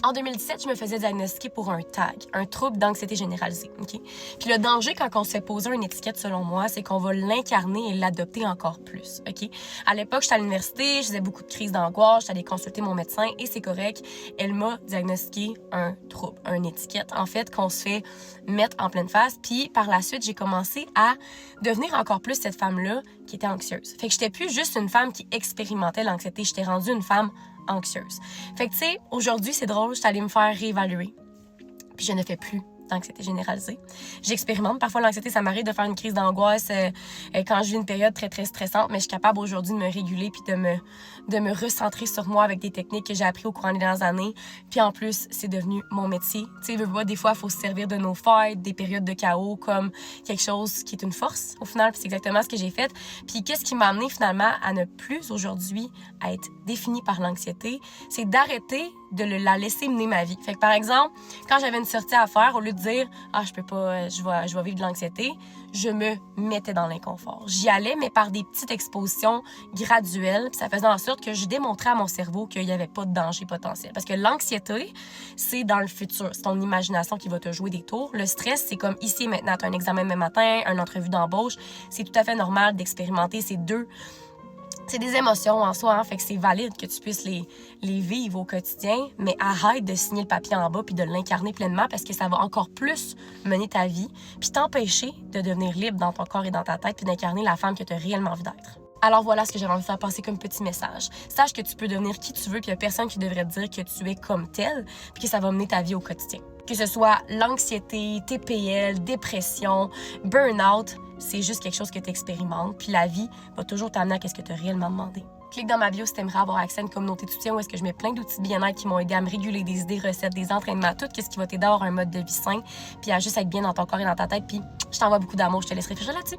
En 2017, je me faisais diagnostiquer pour un TAG, un trouble d'anxiété généralisée. Okay? Puis le danger quand on se fait poser une étiquette, selon moi, c'est qu'on va l'incarner et l'adopter encore plus. Okay? À l'époque, j'étais à l'université, je faisais beaucoup de crises d'angoisse, j'allais consulter mon médecin et c'est correct. Elle m'a diagnostiqué un trouble, une étiquette, en fait, qu'on se fait mettre en pleine face. Puis par la suite, j'ai commencé à devenir encore plus cette femme-là qui était anxieuse. Fait que j'étais plus juste une femme qui expérimentait l'anxiété, j'étais rendue une femme anxieuse. Fait que, tu sais, aujourd'hui, c'est drôle, je suis allée me faire réévaluer. Puis je ne fais plus d'anxiété généralisée. J'expérimente. Parfois, l'anxiété, ça m'arrive de faire une crise d'angoisse quand je vis une période très, très stressante, mais je suis capable aujourd'hui de me réguler puis de me recentrer sur moi avec des techniques que j'ai apprises au courant des dernières années. Puis en plus, c'est devenu mon métier. Tu sais, des fois, il faut se servir de nos failles, des périodes de chaos comme quelque chose qui est une force, au final. Puis c'est exactement ce que j'ai fait. Puis qu'est-ce qui m'a amené finalement à ne plus aujourd'hui à être définie par l'anxiété? C'est d'arrêter de la laisser mener ma vie. Fait que par exemple, quand j'avais une sortie à faire, au lieu de dire « Ah, je peux pas, je vais vivre de l'anxiété », je me mettais dans l'inconfort. J'y allais, mais par des petites expositions graduelles, puis ça faisait en sorte que je démontrais à mon cerveau qu'il n'y avait pas de danger potentiel. Parce que l'anxiété, c'est dans le futur. C'est ton imagination qui va te jouer des tours. Le stress, c'est comme ici et maintenant. Tu as un examen demain matin, une entrevue d'embauche. C'est tout à fait normal d'expérimenter ces deux. C'est des émotions en soi, hein, fait que c'est valide que tu puisses les vivre au quotidien, mais arrête de signer le papier en bas puis de l'incarner pleinement parce que ça va encore plus mener ta vie puis t'empêcher de devenir libre dans ton corps et dans ta tête puis d'incarner la femme que tu as réellement envie d'être. Alors voilà ce que j'avais envie de faire passer comme petit message. Sache que tu peux devenir qui tu veux puis il n'y a personne qui devrait te dire que tu es comme tel puis que ça va mener ta vie au quotidien. Que ce soit l'anxiété, TPL, dépression, burn-out, c'est juste quelque chose que tu expérimentes. Puis la vie va toujours t'amener à ce que tu as réellement demandé. Clique dans ma bio si tu aimerais avoir accès à une communauté de soutien où est-ce que je mets plein d'outils bien-être qui m'ont aidé à me réguler des idées, recettes, des entraînements, tout ce qui va t'aider à avoir un mode de vie sain, puis à juste être bien dans ton corps et dans ta tête. Puis je t'envoie beaucoup d'amour, je te laisse réfléchir là-dessus.